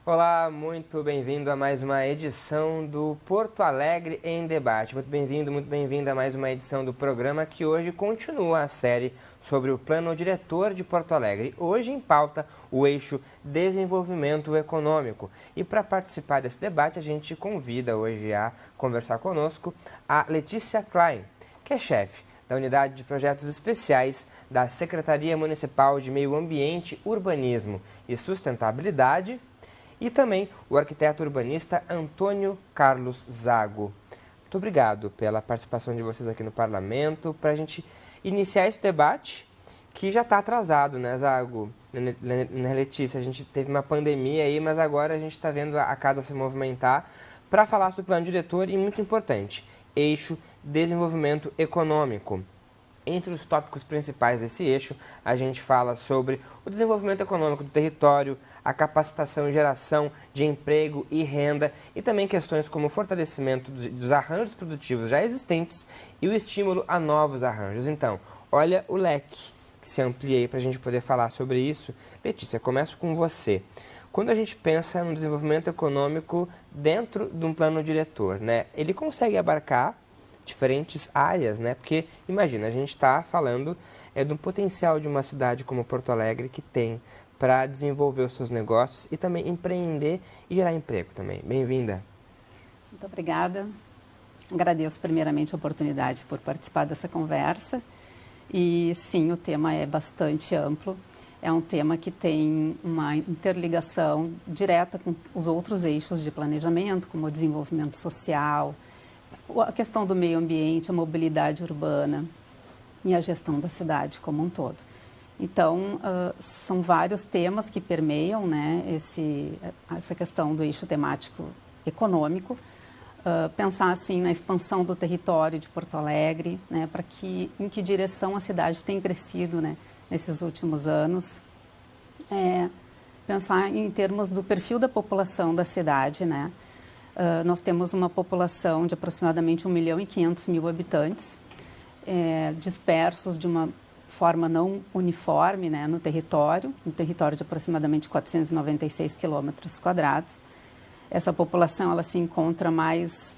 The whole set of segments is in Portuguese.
Olá, muito bem-vindo a mais uma edição do Porto Alegre em Debate. Muito bem-vindo, muito bem-vinda a mais uma edição do programa que hoje continua a série sobre o Plano Diretor de Porto Alegre. Hoje em pauta o eixo Desenvolvimento Econômico. E para participar desse debate a gente convida hoje a conversar conosco a Letícia Klein, que é chefe da Unidade de Projetos Especiais da Secretaria Municipal de Meio Ambiente, Urbanismo e Sustentabilidade, e também o arquiteto urbanista Antônio Carlos Zago. Muito obrigado pela participação de vocês aqui no Parlamento, para a gente iniciar esse debate que já está atrasado, né, Zago? Né, Letícia, a gente teve uma pandemia aí, mas agora a gente está vendo a casa se movimentar para falar sobre o plano diretor e, muito importante, eixo desenvolvimento econômico. Entre os tópicos principais desse eixo, a gente fala sobre o desenvolvimento econômico do território, a capacitação e geração de emprego e renda e também questões como o fortalecimento dos arranjos produtivos já existentes e o estímulo a novos arranjos. Então, olha o leque que se amplia aí para a gente poder falar sobre isso. Letícia, começo com você. Quando a gente pensa no desenvolvimento econômico dentro de um plano diretor, né, ele consegue abarcar diferentes áreas, né? Porque, imagina, a gente está falando do potencial de uma cidade como Porto Alegre que tem para desenvolver os seus negócios e também empreender e gerar emprego também. Bem-vinda. Muito obrigada. Agradeço primeiramente a oportunidade por participar dessa conversa. E sim, o tema é bastante amplo. É um tema que tem uma interligação direta com os outros eixos de planejamento, como o desenvolvimento social, a questão do meio ambiente, a mobilidade urbana e a gestão da cidade como um todo. Então, são vários temas que permeiam, né, essa questão do eixo temático econômico. Pensar assim na expansão do território de Porto Alegre, né, em que direção a cidade tem crescido, né, nesses últimos anos. Pensar em termos do perfil da população da cidade, né. Nós temos uma população de aproximadamente 1.500.000 habitantes, dispersos de uma forma não uniforme, né, no território, um território de aproximadamente 496 quilômetros quadrados. Essa população ela se encontra mais,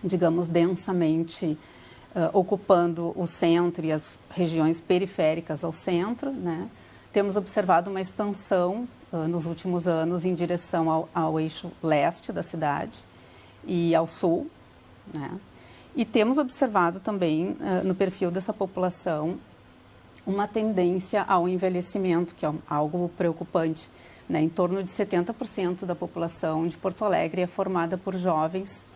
digamos, densamente ocupando o centro e as regiões periféricas ao centro, né. Temos observado uma expansão nos últimos anos em direção ao eixo leste da cidade e ao sul, né? E temos observado também no perfil dessa população uma tendência ao envelhecimento, que é algo preocupante, né? Em torno de 70% da população de Porto Alegre é formada por jovens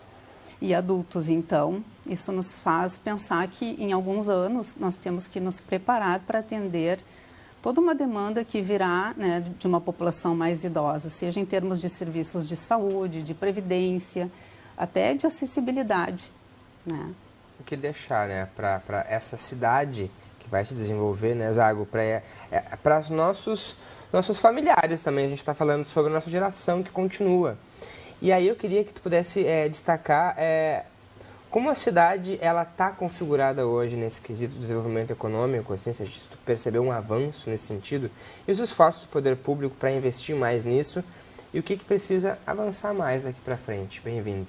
e adultos. Então, isso nos faz pensar que em alguns anos nós temos que nos preparar para atender toda uma demanda que virá, né, de uma população mais idosa, seja em termos de serviços de saúde, de previdência, até de acessibilidade, né? O que deixar, né, para essa cidade que vai se desenvolver, né, Zago, para os nossos familiares também. A gente está falando sobre a nossa geração que continua. E aí eu queria que tu pudesse destacar como a cidade ela está configurada hoje nesse quesito do desenvolvimento econômico, assim, se tu percebeu um avanço nesse sentido, e os esforços do poder público para investir mais nisso, e o que precisa avançar mais daqui para frente. Bem-vindo.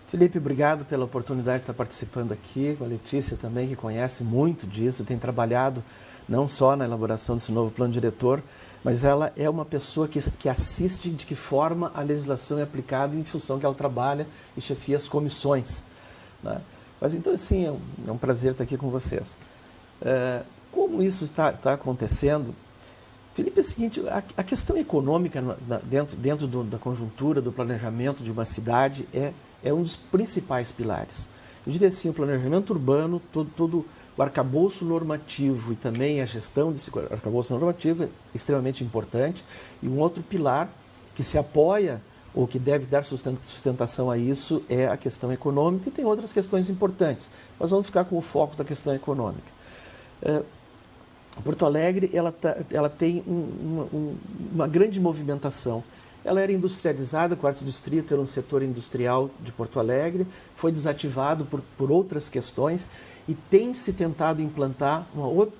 Felipe, obrigado pela oportunidade de estar participando aqui, com a Letícia também, que conhece muito disso, tem trabalhado não só na elaboração desse novo plano diretor, mas ela é uma pessoa que assiste de que forma a legislação é aplicada em função que ela trabalha e chefia as comissões, né? Mas então, assim, é um prazer estar aqui com vocês. Como isso está acontecendo? Felipe, é o seguinte, a questão econômica dentro da conjuntura do planejamento de uma cidade é um dos principais pilares. Eu diria assim, o planejamento urbano, todo o arcabouço normativo e também a gestão desse arcabouço normativo é extremamente importante. E um outro pilar que se apoia ou que deve dar sustentação a isso é a questão econômica, e tem outras questões importantes. Mas vamos ficar com o foco da questão econômica. Porto Alegre ela tem uma grande movimentação ela era industrializada, o Quarto Distrito era um setor industrial de Porto Alegre, foi desativado por outras questões e tem se tentado implantar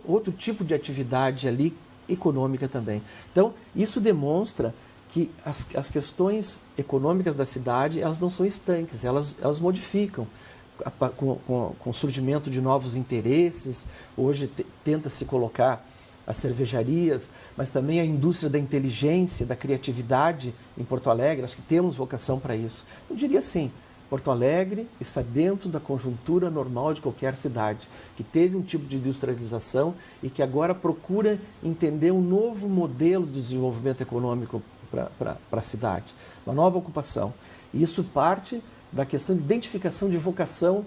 outro tipo de atividade ali, econômica também. Então, isso demonstra que as questões econômicas da cidade, elas não são estanques, elas modificam com o surgimento de novos interesses. Hoje tenta-se colocar as cervejarias, mas também a indústria da inteligência, da criatividade em Porto Alegre. Acho que temos vocação para isso. Eu diria assim, Porto Alegre está dentro da conjuntura normal de qualquer cidade, que teve um tipo de industrialização e que agora procura entender um novo modelo de desenvolvimento econômico para a cidade, uma nova ocupação. E isso parte da questão de identificação de vocação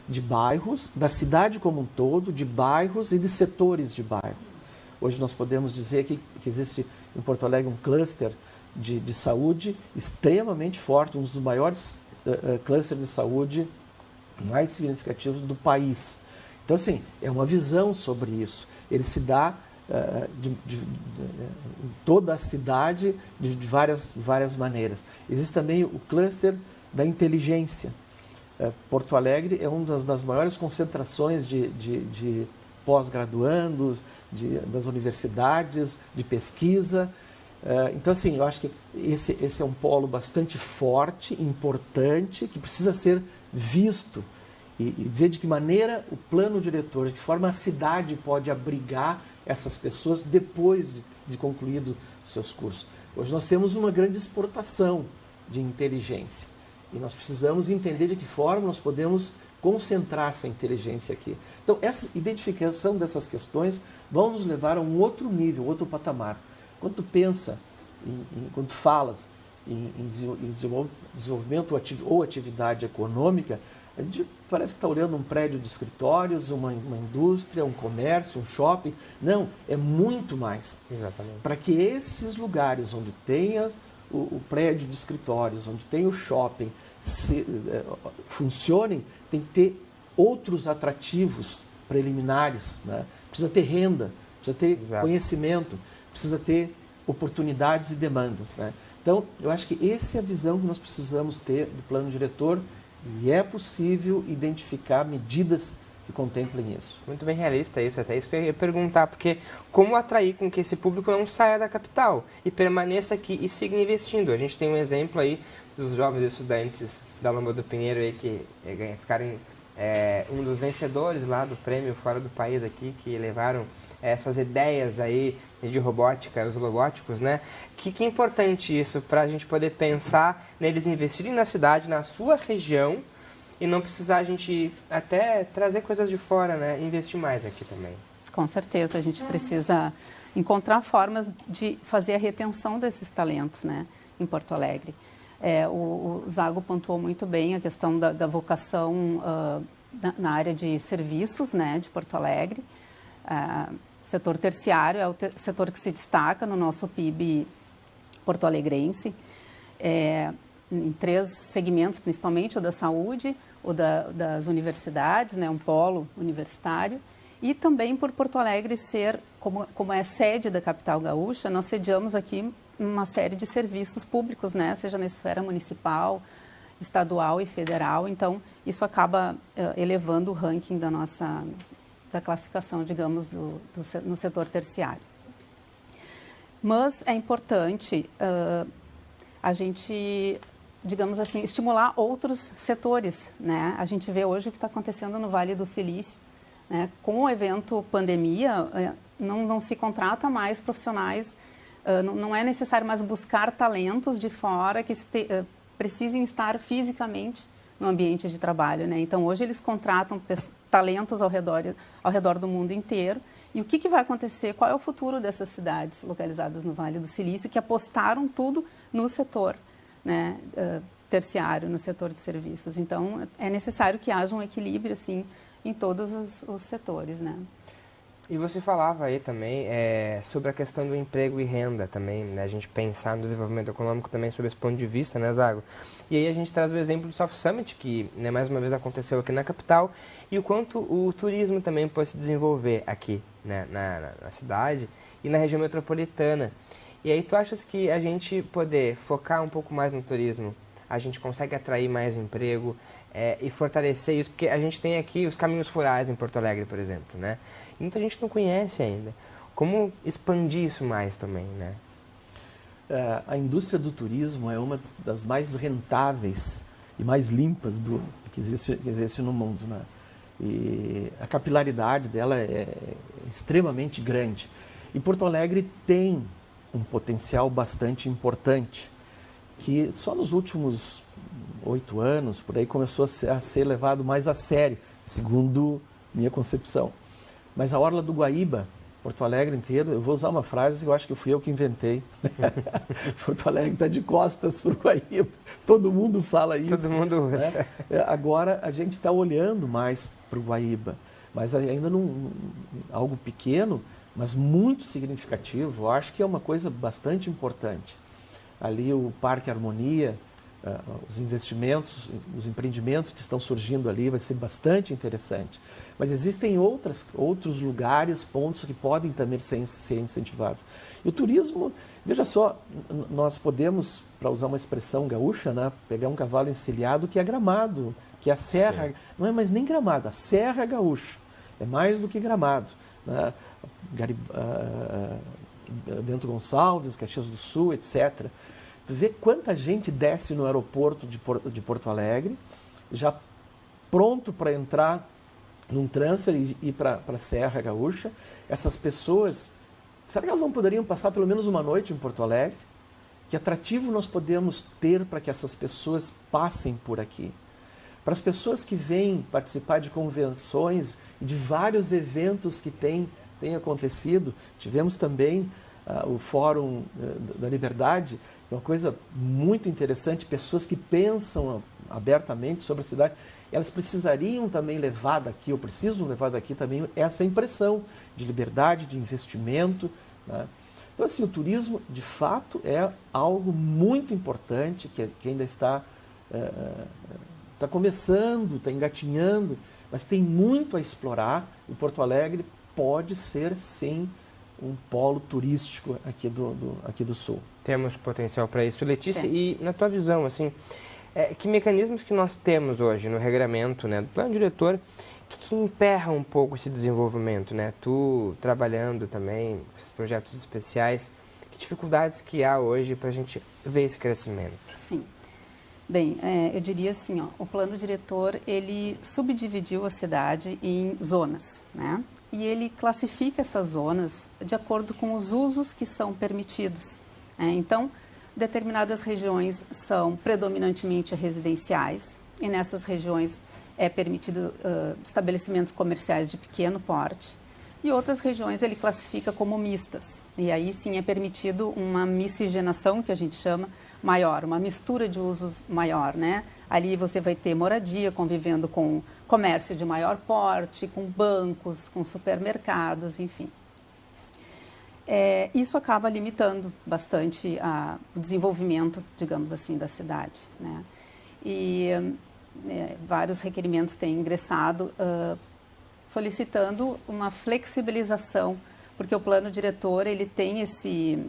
de bairros, da cidade como um todo, de bairros e de setores de bairro. Hoje nós podemos dizer que existe em Porto Alegre um cluster de saúde extremamente forte, um dos maiores clusters de saúde mais significativos do país. Então, assim, é uma visão sobre isso. Ele se dá em toda a cidade de várias maneiras. Existe também o cluster da inteligência. Porto Alegre é uma das maiores concentrações de pós-graduandos, das universidades, de pesquisa. Então, assim, eu acho que esse é um polo bastante forte, importante, que precisa ser visto e ver de que maneira o plano diretor, de que forma a cidade pode abrigar essas pessoas depois de concluído seus cursos. Hoje nós temos uma grande exportação de inteligência e nós precisamos entender de que forma nós podemos concentrar essa inteligência aqui. Então, essa identificação dessas questões vão nos levar a um outro nível, outro patamar. Quando tu pensa, quando tu falas em desenvolvimento ou atividade econômica, a gente parece que está olhando um prédio de escritórios, uma indústria, um comércio, um shopping. Não, é muito mais. Exatamente. Para que esses lugares onde tenha o prédio de escritórios, onde tem o shopping, funcionem, tem que ter outros atrativos preliminares, né? Precisa ter renda, precisa ter conhecimento, precisa ter oportunidades e demandas, né? Então, eu acho que essa é a visão que nós precisamos ter do plano diretor e é possível identificar medidas que contemplem isso. Muito bem realista isso, até isso que eu ia perguntar, porque como atrair com que esse público não saia da capital e permaneça aqui e siga investindo? A gente tem um exemplo aí dos jovens estudantes da Lomba do Pinheiro aí que ficaram um dos vencedores lá do prêmio fora do país aqui, que levaram suas ideias aí de robótica, os robóticos, né? Que é importante isso para a gente poder pensar neles investirem na cidade, na sua região, e não precisar a gente até trazer coisas de fora, né? Investir mais aqui também. Com certeza, a gente precisa encontrar formas de fazer a retenção desses talentos, né? Em Porto Alegre. O Zago pontuou muito bem a questão da vocação na área de serviços, né? De Porto Alegre. O setor terciário é o setor que se destaca no nosso PIB porto-alegrense, em 3 segmentos, principalmente o da saúde, o das universidades, né, um polo universitário, e também por Porto Alegre ser, como é sede da capital gaúcha, nós sediamos aqui uma série de serviços públicos, né, seja na esfera municipal, estadual e federal. Então, isso acaba elevando o ranking da classificação, digamos, no setor terciário. Mas é importante a gente, digamos assim, estimular outros setores, né? A gente vê hoje o que está acontecendo no Vale do Silício, né? Com o evento pandemia, não se contrata mais profissionais, não é necessário mais buscar talentos de fora que precisem estar fisicamente no ambiente de trabalho, né? Então, hoje eles contratam talentos ao redor do mundo inteiro. E o que vai acontecer? Qual é o futuro dessas cidades localizadas no Vale do Silício que apostaram tudo no setor, né, terciário, no setor de serviços? Então, é necessário que haja um equilíbrio, assim, em todos os setores, né? E você falava aí também sobre a questão do emprego e renda também, né? A gente pensar no desenvolvimento econômico também sob esse ponto de vista, né, Zago? E aí a gente traz o exemplo do Soft Summit, que, né, mais uma vez aconteceu aqui na capital, e o quanto o turismo também pode se desenvolver aqui, né, na cidade e na região metropolitana. E aí tu achas que a gente poder focar um pouco mais no turismo, a gente consegue atrair mais emprego e fortalecer isso? Porque a gente tem aqui os caminhos rurais em Porto Alegre, por exemplo, né? E muita gente não conhece ainda. Como expandir isso mais também, né? A indústria do turismo é uma das mais rentáveis e mais limpas que existe no mundo, né? E a capilaridade dela é extremamente grande. E Porto Alegre tem um potencial bastante importante, que só nos últimos 8 anos, por aí, começou a ser levado mais a sério, segundo minha concepção. Mas a Orla do Guaíba, Porto Alegre inteiro, eu vou usar uma frase que eu acho que fui eu que inventei. Porto Alegre está de costas para o Guaíba. Todo mundo fala isso. Todo mundo usa. Né? Agora a gente está olhando mais para o Guaíba, mas ainda não algo pequeno, mas muito significativo. Eu acho que é uma coisa bastante importante. Ali o Parque Harmonia, os investimentos, os empreendimentos que estão surgindo ali, vai ser bastante interessante. Mas existem outros lugares, pontos que podem também ser incentivados. E o turismo, veja só, nós podemos, para usar uma expressão gaúcha, né, pegar um cavalo encilhado que é Gramado, que é a Serra, sim, não é mais nem Gramado, a Serra Gaúcha, é mais do que Gramado, né? Bento Gonçalves, Caxias do Sul, etc. Tu vê quanta gente desce no aeroporto de Porto Alegre, já pronto para entrar num transfer e ir para a Serra Gaúcha. Essas pessoas, será que elas não poderiam passar pelo menos uma noite em Porto Alegre? Que atrativo nós podemos ter para que essas pessoas passem por aqui? Para as pessoas que vêm participar de convenções e de vários eventos que têm acontecido, tivemos também o Fórum da Liberdade, uma coisa muito interessante, pessoas que pensam abertamente sobre a cidade, elas precisariam também levar daqui, ou precisam levar daqui também essa impressão de liberdade, de investimento, né? Então, assim, o turismo, de fato, é algo muito importante, que ainda está começando, está engatinhando, mas tem muito a explorar, e Porto Alegre pode ser, sim, um polo turístico aqui do Sul. Temos potencial para isso. Letícia, e na tua visão, assim, que mecanismos que nós temos hoje no regramento, né, do plano diretor, que emperra um pouco esse desenvolvimento, né? Tu trabalhando também com esses projetos especiais, que dificuldades que há hoje para a gente ver esse crescimento? Sim. Bem, eu diria assim, ó, o plano diretor, ele subdividiu a cidade em zonas, né? E ele classifica essas zonas de acordo com os usos que são permitidos. Então, determinadas regiões são predominantemente residenciais, e nessas regiões é permitido estabelecimentos comerciais de pequeno porte, e outras regiões ele classifica como mistas, e aí sim é permitido uma miscigenação, que a gente chama, maior, uma mistura de usos maior, né? Ali você vai ter moradia convivendo com comércio de maior porte, com bancos, com supermercados, enfim. Isso acaba limitando bastante o desenvolvimento, digamos assim, da cidade, né? E vários requerimentos têm ingressado solicitando uma flexibilização, porque o plano diretor ele tem esse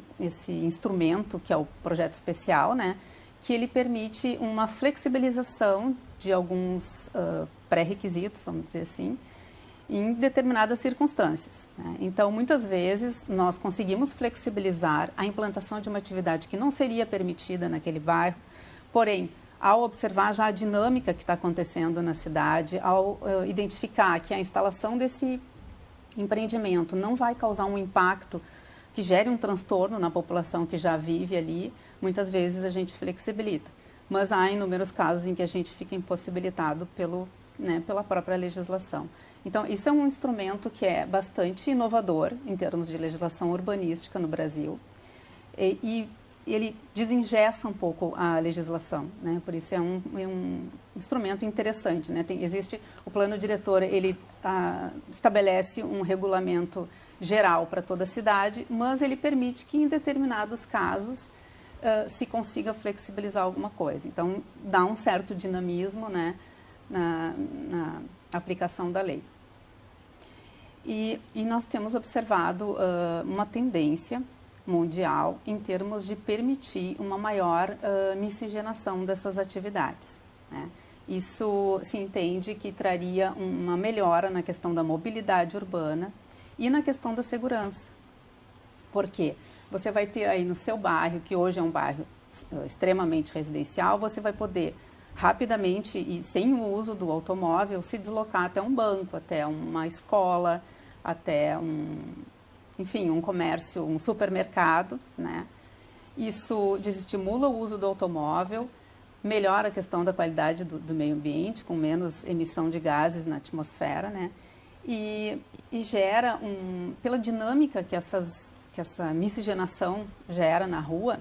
instrumento, que é o projeto especial, né, que ele permite uma flexibilização de alguns pré-requisitos, vamos dizer assim, em determinadas circunstâncias, né? Então, muitas vezes, nós conseguimos flexibilizar a implantação de uma atividade que não seria permitida naquele bairro, porém, ao observar já a dinâmica que está acontecendo na cidade, ao identificar que a instalação desse empreendimento não vai causar um impacto que gere um transtorno na população que já vive ali, muitas vezes a gente flexibiliza. Mas há inúmeros casos em que a gente fica impossibilitado pela própria legislação. Então, isso é um instrumento que é bastante inovador em termos de legislação urbanística no Brasil. E ele desengessa um pouco a legislação, né? Por isso é um instrumento interessante, né? Existe o plano diretor, ele estabelece um regulamento geral para toda a cidade, mas ele permite que em determinados casos se consiga flexibilizar alguma coisa. Então, dá um certo dinamismo, né, na aplicação da lei. E nós temos observado uma tendência mundial em termos de permitir uma maior miscigenação dessas atividades, né? Isso se entende que traria uma melhora na questão da mobilidade urbana e na questão da segurança. Por quê? Você vai ter aí no seu bairro, que hoje é um bairro extremamente residencial, você vai poder rapidamente e sem o uso do automóvel se deslocar até um banco, até uma escola, até um comércio, um supermercado, né? Isso desestimula o uso do automóvel, melhora a questão da qualidade do meio ambiente, com menos emissão de gases na atmosfera, né? E gera, pela dinâmica que essa miscigenação gera na rua,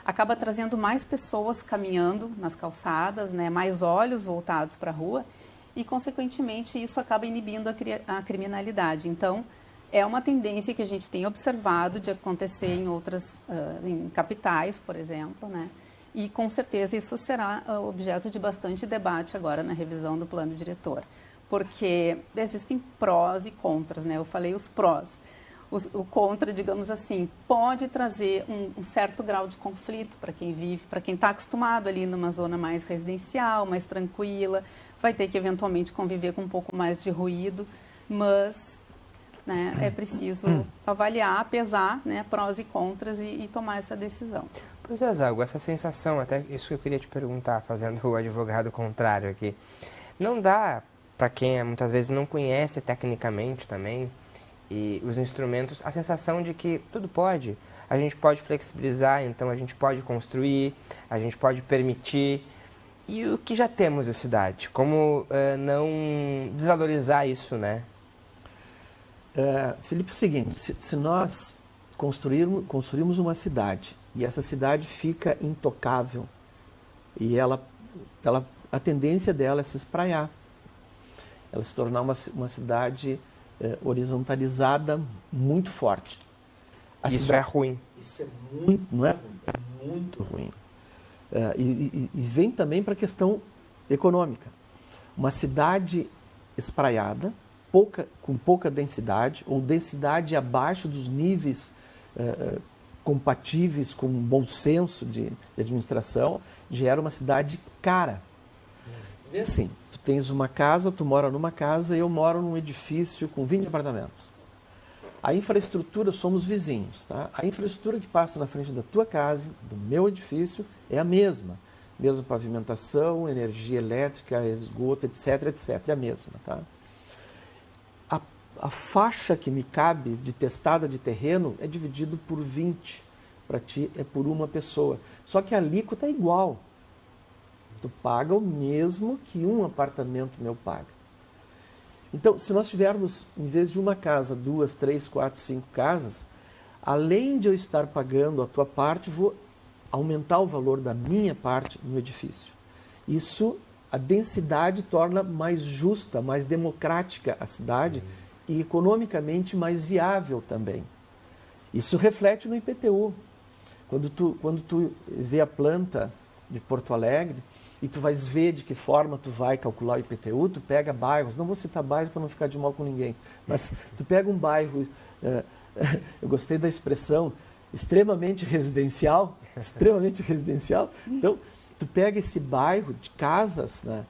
acaba trazendo mais pessoas caminhando nas calçadas, né? Mais olhos voltados para a rua e, consequentemente, isso acaba inibindo a criminalidade. Então, é uma tendência que a gente tem observado de acontecer em em capitais, por exemplo, né? E, com certeza, isso será objeto de bastante debate agora na revisão do plano diretor, porque existem prós e contras, né? Eu falei os prós. O contra, digamos assim, pode trazer um certo grau de conflito para quem vive, para quem está acostumado ali numa zona mais residencial, mais tranquila, vai ter que eventualmente conviver com um pouco mais de ruído, mas, né, é preciso avaliar, pesar, né, prós e contras e tomar essa decisão. Pois é, Zago, essa sensação, até isso que eu queria te perguntar, fazendo o advogado contrário aqui, não dá para quem muitas vezes não conhece tecnicamente também, e os instrumentos, a sensação de que tudo pode, a gente pode flexibilizar, então a gente pode construir, a gente pode permitir, e o que já temos da cidade, como não desvalorizar isso, né? Felipe, é o seguinte, se nós construirmos uma cidade e essa cidade fica intocável e a tendência dela é se espraiar, ela se tornar uma cidade horizontalizada muito forte. Isso é ruim. Isso é muito, não é ruim, é muito ruim. E vem também para a questão econômica. Uma cidade espraiada, com pouca densidade, ou densidade abaixo dos níveis compatíveis com um bom senso de administração, gera uma cidade cara. Vê assim, tu tens uma casa, tu mora numa casa e eu moro num edifício com 20 apartamentos. A infraestrutura, somos vizinhos, tá? A infraestrutura que passa na frente da tua casa, do meu edifício, é a mesma. Mesma pavimentação, energia elétrica, esgoto, etc, etc, é a mesma, tá? A faixa que me cabe de testada de terreno é dividido por 20. Para ti é por uma pessoa. Só que a alíquota é igual. Tu paga o mesmo que um apartamento meu paga. Então, se nós tivermos, em vez de uma casa, 2, 3, 4, 5 casas, além de eu estar pagando a tua parte, vou aumentar o valor da minha parte no edifício. Isso, a densidade torna mais justa, mais democrática a cidade e economicamente mais viável também. Isso reflete no IPTU. Quando tu vê a planta de Porto Alegre, e tu vais ver de que forma tu vai calcular o IPTU, tu pega bairros, não vou citar bairros para não ficar de mal com ninguém, mas tu pega um bairro, eu gostei da expressão, extremamente residencial, então tu pega esse bairro de casas, né,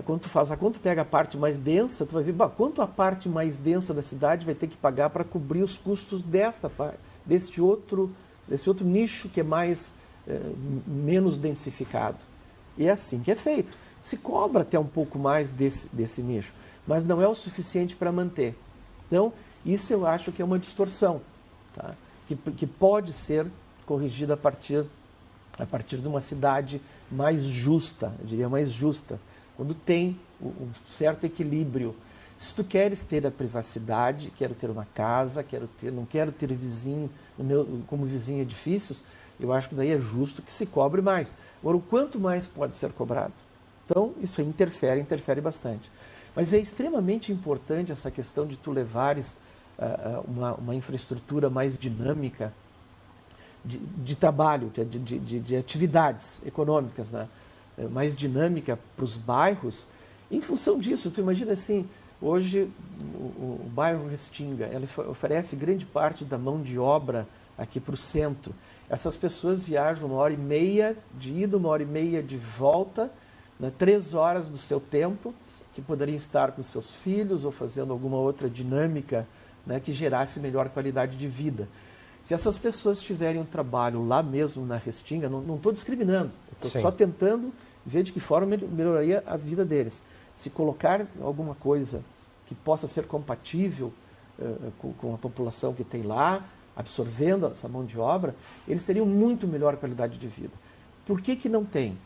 quando tu pega a parte mais densa, tu vai ver quanto a parte mais densa da cidade vai ter que pagar para cobrir os custos desse outro nicho que é menos densificado. E é assim que é feito. Se cobra até um pouco mais desse nicho, mas não é o suficiente para manter. Então, isso eu acho que é uma distorção, tá? que pode ser corrigida a partir de uma cidade mais justa, eu diria mais justa, quando tem um certo equilíbrio. Se tu queres ter a privacidade, quero ter uma casa, não quero ter vizinho, como vizinho edifícios, eu acho que daí é justo que se cobre mais. Agora, o quanto mais pode ser cobrado? Então, isso aí interfere bastante. Mas é extremamente importante essa questão de tu levares uma infraestrutura mais dinâmica de trabalho, de atividades econômicas, né? Mais dinâmica para os bairros. Em função disso, tu imagina assim, hoje o bairro Restinga, ele oferece grande parte da mão de obra aqui para o centro. Essas pessoas viajam 1h30 de ida, 1h30 de volta, né, 3 horas do seu tempo, que poderiam estar com seus filhos ou fazendo alguma outra dinâmica, né, que gerasse melhor qualidade de vida. Se essas pessoas tiverem um trabalho lá mesmo na Restinga, não estou discriminando, estou só tentando ver de que forma melhoraria a vida deles. Se colocar alguma coisa que possa ser compatível com a população que tem lá, absorvendo essa mão de obra, eles teriam muito melhor qualidade de vida. Por que não tem?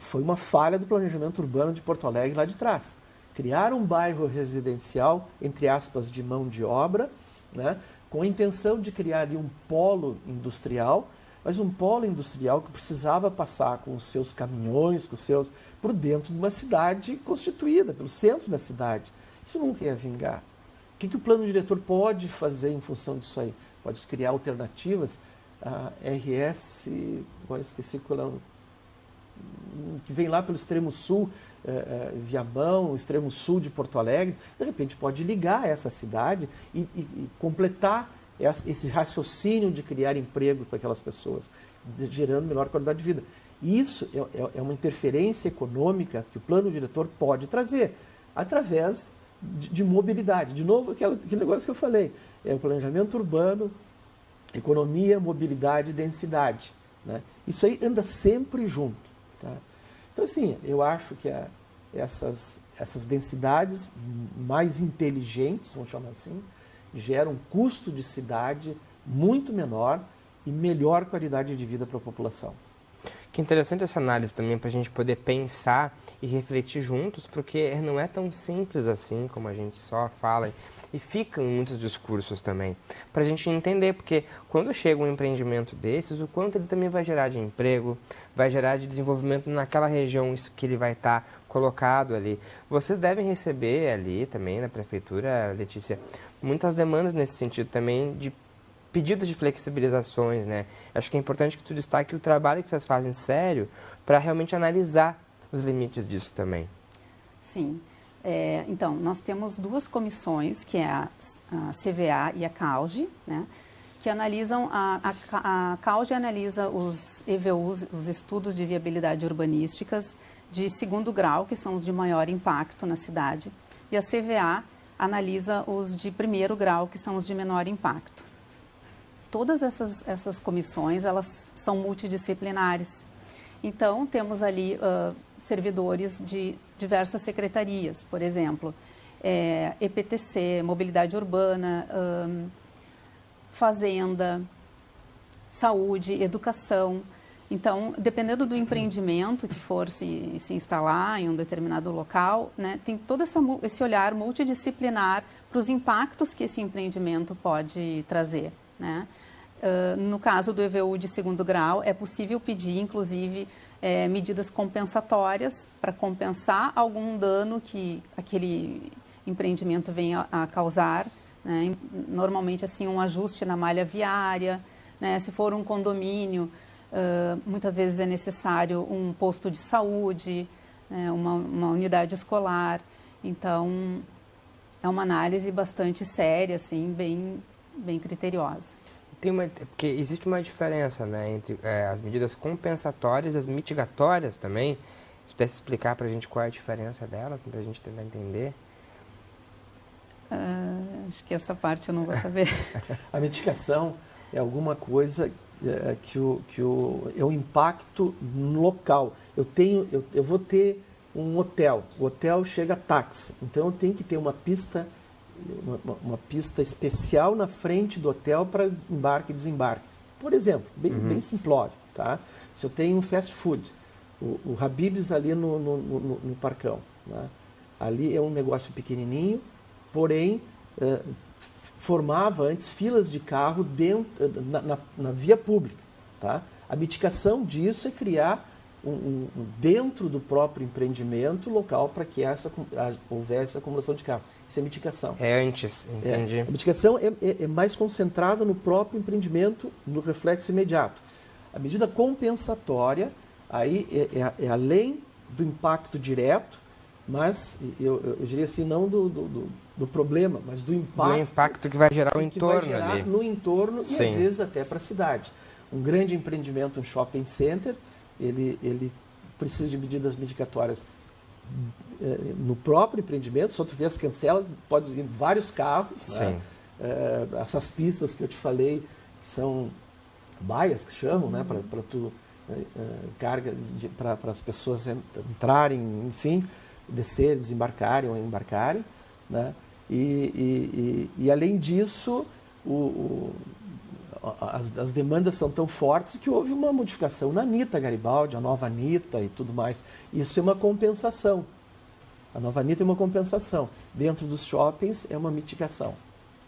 Foi uma falha do planejamento urbano de Porto Alegre lá de trás. Criar um bairro residencial, entre aspas, de mão de obra, né, com a intenção de criar ali um polo industrial, mas um polo industrial que precisava passar com os seus caminhões, por dentro de uma cidade constituída, pelo centro da cidade. Isso nunca ia vingar. O que o plano diretor pode fazer em função disso aí? Pode criar alternativas. A RS, agora esqueci qual é o, que vem lá pelo extremo sul, Viamão, extremo sul de Porto Alegre, de repente pode ligar essa cidade e completar esse raciocínio de criar emprego para aquelas pessoas, gerando melhor qualidade de vida. E isso é uma interferência econômica que o plano diretor pode trazer, através de mobilidade. De novo, aquele negócio que eu falei, é o planejamento urbano, economia, mobilidade e densidade, né? Isso aí anda sempre junto. Tá? Então, assim, eu acho que essas densidades mais inteligentes, vamos chamar assim, geram um custo de cidade muito menor e melhor qualidade de vida para a população. Que interessante essa análise também para a gente poder pensar e refletir juntos, porque não é tão simples assim como a gente só fala e fica em muitos discursos também. Para a gente entender, porque quando chega um empreendimento desses, o quanto ele também vai gerar de emprego, vai gerar de desenvolvimento naquela região que ele vai estar colocado ali. Vocês devem receber ali também na prefeitura, Letícia, muitas demandas nesse sentido também de pedidos de flexibilizações, né? Acho que é importante que tu destaque o trabalho que vocês fazem sério para realmente analisar os limites disso também. Sim. Então, nós temos 2 comissões, que é a CVA e a CAUGE, né? Que analisam, a CAUGE analisa os EVUs, os estudos de viabilidade urbanísticas de 2º grau, que são os de maior impacto na cidade, e a CVA analisa os de 1º grau, que são os de menor impacto. Todas essas comissões, elas são multidisciplinares. Então, temos ali servidores de diversas secretarias, por exemplo, EPTC, Mobilidade Urbana, Fazenda, Saúde, Educação. Então, dependendo do empreendimento que for se instalar em um determinado local, né, tem todo esse olhar multidisciplinar para os impactos que esse empreendimento pode trazer, né? No caso do EVU de 2º grau, é possível pedir, inclusive, medidas compensatórias para compensar algum dano que aquele empreendimento venha a causar, né? Normalmente, assim, um ajuste na malha viária, né? Se for um condomínio, muitas vezes é necessário um posto de saúde, né? uma unidade escolar. Então, é uma análise bastante séria, assim, bem criteriosa. Porque existe uma diferença, né, entre as medidas compensatórias e as mitigatórias também. Se pudesse explicar para a gente qual é a diferença delas, para a gente tentar entender. Acho que essa parte eu não vou saber. A mitigação é alguma coisa que é um impacto local. Eu vou ter um hotel. O hotel chega táxi, então eu tenho que ter uma pista especial na frente do hotel para embarque e desembarque. Por exemplo, bem simplório, tá? Se eu tenho um fast food, o Habib's ali no Parcão, né? Ali é um negócio pequenininho, porém formava antes filas de carro na via pública, tá? A mitigação disso é criar dentro do próprio empreendimento local para que houvesse acumulação de carro. Isso é mitigação. É antes, entendi. A mitigação é mais concentrada no próprio empreendimento, no reflexo imediato. A medida compensatória, aí é além do impacto direto, mas eu diria assim, não do problema, mas do impacto. Do impacto que vai gerar o entorno que vai gerar ali. no entorno Sim. e às vezes até para a cidade. Um grande empreendimento, um shopping center, ele precisa de medidas mitigatórias no próprio empreendimento, só tu vê as cancelas, pode ir vários carros, Sim. né? Essas pistas que eu te falei, que são baias, que chamam, né? Para tu carga para as pessoas entrarem, enfim, descer, desembarcarem ou embarcarem, né? E além disso, as demandas são tão fortes que houve uma modificação na Anitta Garibaldi, a nova Anitta e tudo mais. Isso é uma compensação. A nova Anitta é uma compensação. Dentro dos shoppings é uma mitigação.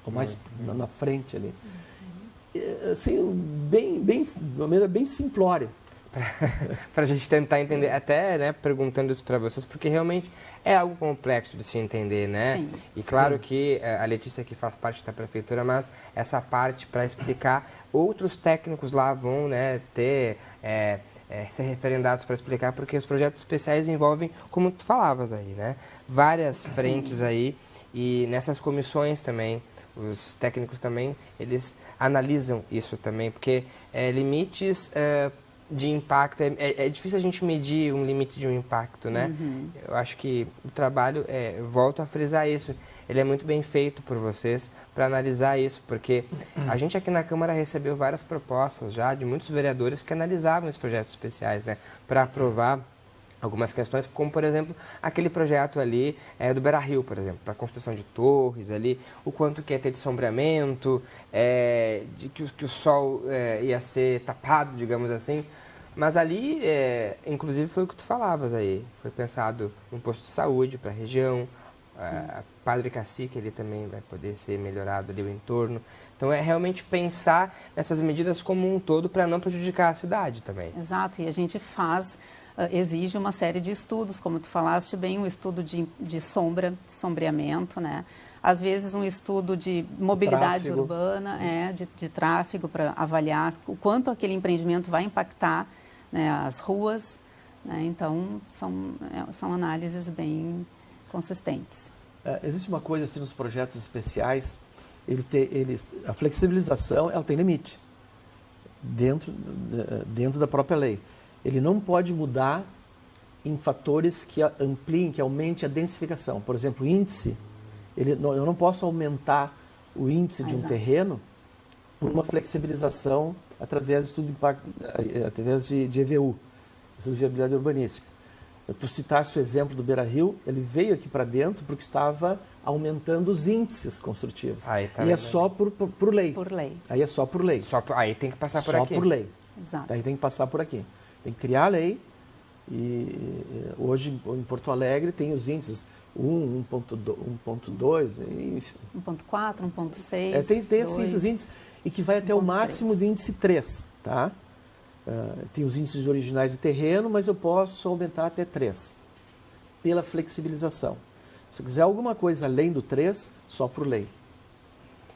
Ou mais na frente ali. Assim, de uma maneira bem simplória. Para a gente tentar entender, até, né, perguntando isso para vocês, porque realmente é algo complexo de se entender, né? Sim. E claro Sim. que a Letícia que faz parte da prefeitura, mas essa parte para explicar, outros técnicos lá vão, né, ter ser referendados para explicar, porque os projetos especiais envolvem, como tu falavas aí, né, várias frentes aí, e nessas comissões também, os técnicos também, eles analisam isso também, porque limites de impacto, é difícil a gente medir um limite de um impacto, né? Eu acho que o trabalho, volto a frisar isso, ele é muito bem feito por vocês para analisar isso, porque a gente aqui na Câmara recebeu várias propostas já de muitos vereadores que analisavam os projetos especiais, né? Para aprovar algumas questões, como, por exemplo, aquele projeto ali do Beira-Rio, por exemplo, para a construção de torres ali, o quanto que ia ter de sombreamento, de que o sol ia ser tapado, digamos assim. Mas ali, inclusive, foi o que tu falavas aí. Foi pensado um posto de saúde para a região, Padre Cacique ele também vai poder ser melhorado ali o entorno. Então, é realmente pensar nessas medidas como um todo para não prejudicar a cidade também. Exato, e a gente exige uma série de estudos, como tu falaste bem, um estudo de sombreamento, né? Às vezes um estudo de mobilidade Tráfego. urbana, de tráfego, para avaliar o quanto aquele empreendimento vai impactar, né, as ruas, né? Então, são análises bem consistentes. Existe uma coisa assim nos projetos especiais, a flexibilização ela tem limite dentro da própria lei. Ele não pode mudar em fatores que ampliem, que aumente a densificação. Por exemplo, o índice, eu não posso aumentar o índice de um terreno por uma flexibilização através de estudo de impacto, através de EVU, estudo de viabilidade urbanística. Tu citaste o exemplo do Beira-Rio, ele veio aqui para dentro porque estava aumentando os índices construtivos. E é só por lei. Por lei. Aí é só por lei. Aí tem que passar por aqui. Só por lei. Exato. Aí tem que passar por aqui. Tem que criar a lei. E hoje em Porto Alegre tem os índices 1, 1.2, enfim. 1.4, 1.6. Tem esses índices e que vai até o máximo de índice 3, tá? Tem os índices originais de terreno, mas eu posso aumentar até 3, pela flexibilização. Se eu quiser alguma coisa além do 3, só por lei.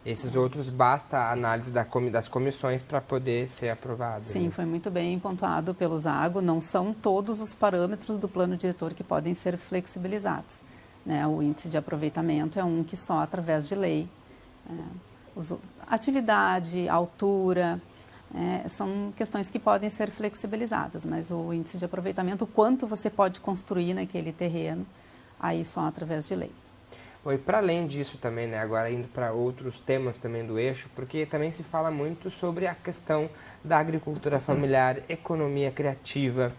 Esses outros, basta a análise das comissões para poder ser aprovado. Sim, né? foi muito bem pontuado pelo Zago. Não são todos os parâmetros do plano diretor que podem ser flexibilizados, né? O índice de aproveitamento é um que só através de lei. Atividade, altura, são questões que podem ser flexibilizadas, mas o índice de aproveitamento, o quanto você pode construir naquele terreno, aí só através de lei. Bom, e para além disso também, né, agora indo para outros temas também do eixo, porque também se fala muito sobre a questão da agricultura familiar, economia criativa,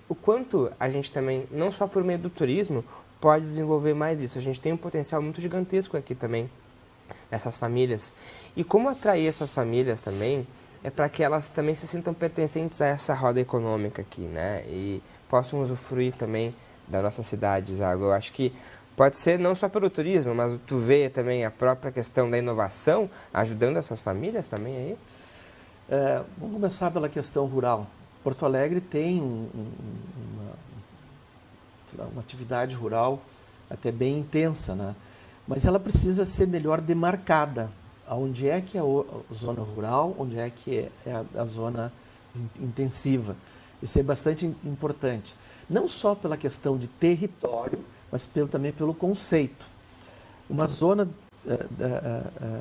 o quanto a gente também, não só por meio do turismo, pode desenvolver mais isso. A gente tem um potencial muito gigantesco aqui também, nessas famílias. E como atrair essas famílias também, para que elas também se sintam pertencentes a essa roda econômica aqui, né, e possam usufruir também da nossa cidade, Zago. Eu acho que pode ser não só pelo turismo, mas tu vê também a própria questão da inovação ajudando essas famílias também aí? Vamos começar pela questão rural. Porto Alegre tem uma atividade rural até bem intensa, né? Mas ela precisa ser melhor demarcada. Onde é que é a zona rural, onde é que é a zona intensiva. Isso é bastante importante. Não só pela questão de território, mas também pelo conceito. Uma zona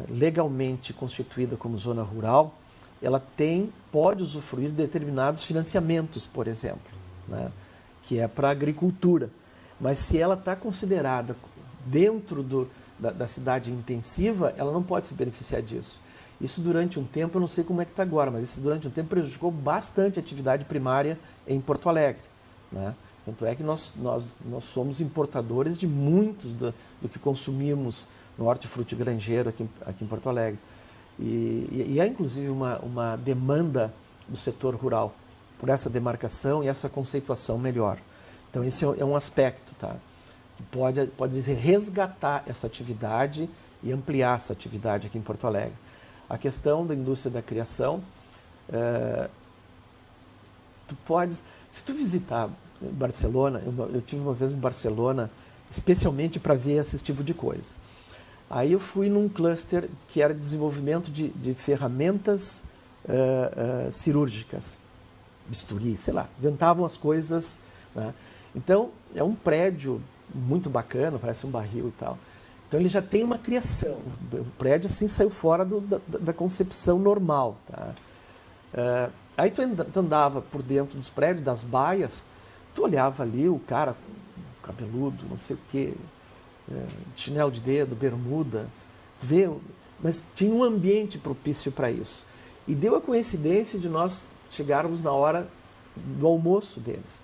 legalmente constituída como zona rural, ela pode usufruir de determinados financiamentos, por exemplo, né, que é para a agricultura. Mas se ela está considerada dentro da cidade intensiva, ela não pode se beneficiar disso. Isso durante um tempo, eu não sei como é que está agora, mas isso durante um tempo prejudicou bastante a atividade primária em Porto Alegre, né? Tanto é que nós somos importadores de muitos do que consumimos no hortifruti granjeiro aqui em Porto Alegre. E há inclusive uma demanda do setor rural por essa demarcação e essa conceituação melhor. Então esse é um aspecto, tá? Que pode resgatar essa atividade e ampliar essa atividade aqui em Porto Alegre. A questão da indústria da criação, se tu visitar Barcelona, eu tive uma vez em Barcelona, especialmente para ver esse tipo de coisa. Aí eu fui num cluster que era desenvolvimento de ferramentas cirúrgicas, bisturi, sei lá, inventavam as coisas, né? Então, é um prédio muito bacana, parece um barril e tal. Então, ele já tem uma criação. O prédio, assim, saiu fora da concepção normal, tá? Aí tu andava por dentro dos prédios, das baias, tu olhava ali o cara cabeludo, não sei o quê, chinelo de dedo, bermuda, mas tinha um ambiente propício para isso. E deu a coincidência de nós chegarmos na hora do almoço deles.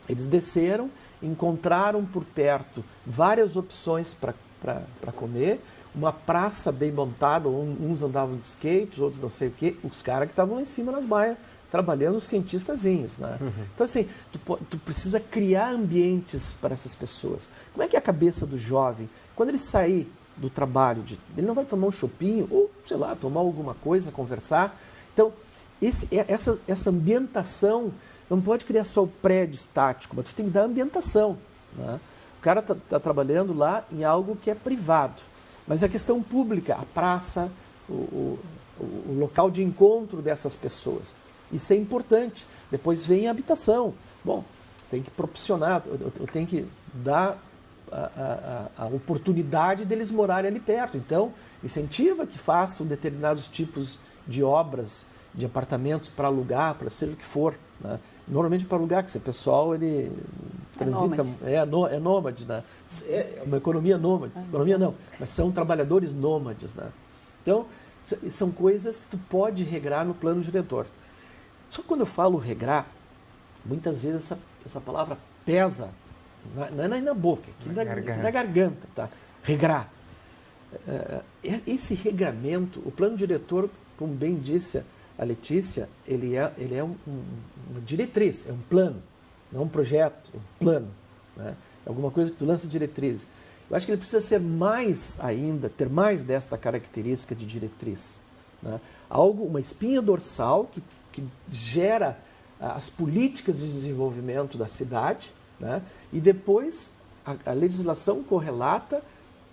Eles desceram, encontraram por perto várias opções para comer, uma praça bem montada, uns andavam de skate, outros não sei o quê, os caras que estavam lá em cima nas baias, trabalhando cientistazinhos, né? Uhum. Então, assim, tu precisa criar ambientes para essas pessoas. Como é que é a cabeça do jovem? Quando ele sair do trabalho, ele não vai tomar um chopinho, ou, sei lá, tomar alguma coisa, conversar. Então, essa ambientação, não pode criar só o prédio estático, mas tu tem que dar ambientação, né? O cara está trabalhando lá em algo que é privado. Mas a questão pública, a praça, o local de encontro dessas pessoas. Isso é importante. Depois vem a habitação. Bom, tem que proporcionar, eu tenho que dar a oportunidade deles morarem ali perto. Então, incentiva que façam determinados tipos de obras, de apartamentos para alugar, para seja o que for, né? Normalmente para alugar, que esse pessoal ele transita, é nômade, né? É uma economia nômade. Economia não, mas são trabalhadores nômades, né? Então, são coisas que tu pode regrar no plano diretor. Só que quando eu falo regrar, muitas vezes essa palavra pesa, não é na boca, aqui na garganta, tá? Regrar. Esse regramento, o plano diretor, como bem disse a Letícia, ele é uma diretriz, é um plano, não um projeto, é um plano, né? É alguma coisa que tu lança diretrizes. Eu acho que ele precisa ser mais ainda, ter mais desta característica de diretriz, né? Uma espinha dorsal que gera as políticas de desenvolvimento da cidade, né? E depois a legislação correlata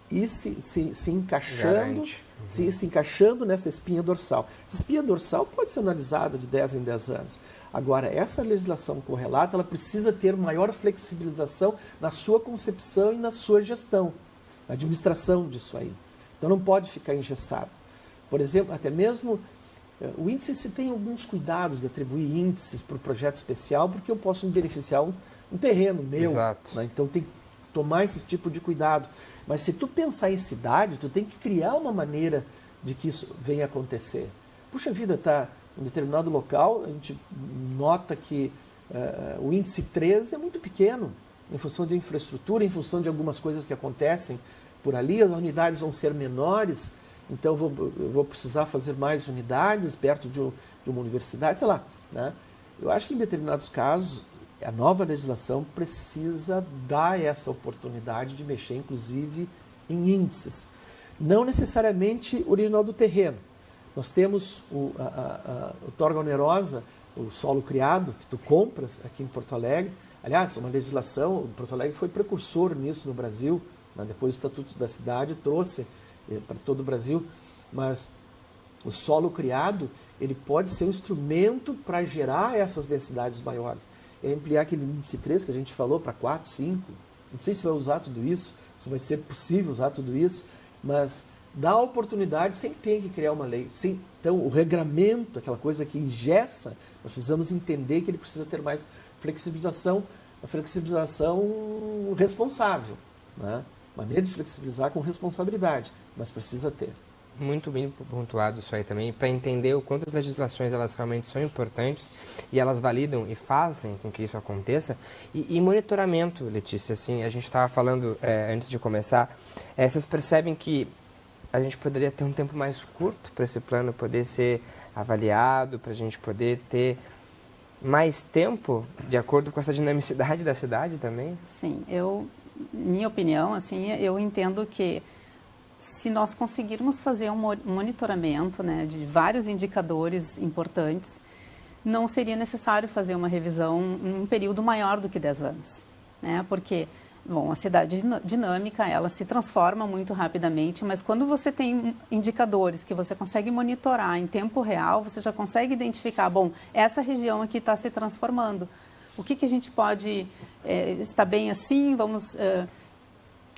e se encaixando, se encaixando nessa espinha dorsal. Essa espinha dorsal pode ser analisada de 10 em 10 anos. Agora, essa legislação correlata, ela precisa ter maior flexibilização na sua concepção e na sua gestão, na administração disso aí. Então, não pode ficar engessado. Por exemplo, até mesmo o índice, se tem alguns cuidados de atribuir índices para o projeto especial, porque eu posso me beneficiar um terreno meu. Exato. Né? Então, tem que tomar esse tipo de cuidado. Mas se tu pensar em cidade, tu tem que criar uma maneira de que isso venha acontecer. Puxa vida, está em determinado local, a gente nota que o índice 13 é muito pequeno, em função de infraestrutura, em função de algumas coisas que acontecem por ali, as unidades vão ser menores, então eu vou precisar fazer mais unidades perto de uma universidade, sei lá, né? Eu acho que em determinados casos, a nova legislação precisa dar essa oportunidade de mexer, inclusive, em índices. Não necessariamente original do terreno. Nós temos o torga onerosa, o solo criado, que tu compras aqui em Porto Alegre. Aliás, é uma legislação, o Porto Alegre foi precursor nisso no Brasil, né? Depois do Estatuto da Cidade trouxe para todo o Brasil, mas o solo criado, ele pode ser um instrumento para gerar essas densidades maiores. É ampliar aquele índice 3 que a gente falou para 4, 5. Não sei se vai usar tudo isso, se vai ser possível usar tudo isso, mas dá oportunidade sem ter que criar uma lei. Então, o regramento, aquela coisa que engessa, nós precisamos entender que ele precisa ter mais flexibilização, a flexibilização responsável, né? Maneira de flexibilizar com responsabilidade, mas precisa ter. Muito bem pontuado isso aí também, para entender o quanto as legislações elas realmente são importantes e elas validam e fazem com que isso aconteça. E monitoramento, Letícia, assim, a gente estava falando antes de começar, vocês percebem que a gente poderia ter um tempo mais curto para esse plano poder ser avaliado, para a gente poder ter mais tempo de acordo com essa dinamicidade da cidade também? Sim, minha opinião, assim, eu entendo que se nós conseguirmos fazer um monitoramento, né, de vários indicadores importantes, não seria necessário fazer uma revisão em um período maior do que 10 anos, né? Porque, bom, a cidade dinâmica, ela se transforma muito rapidamente, mas quando você tem indicadores que você consegue monitorar em tempo real, você já consegue identificar, bom, essa região aqui está se transformando. O que a gente pode, está bem assim, vamos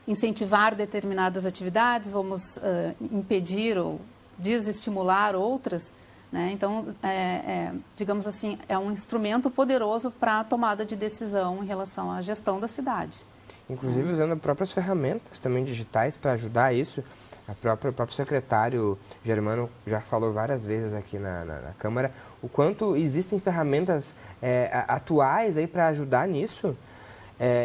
incentivar determinadas atividades, vamos impedir ou desestimular outras, né? Então, digamos assim, é um instrumento poderoso para a tomada de decisão em relação à gestão da cidade. Inclusive usando próprias ferramentas também digitais para ajudar isso. O próprio secretário Germano já falou várias vezes aqui na Câmara o quanto existem ferramentas atuais aí para ajudar nisso.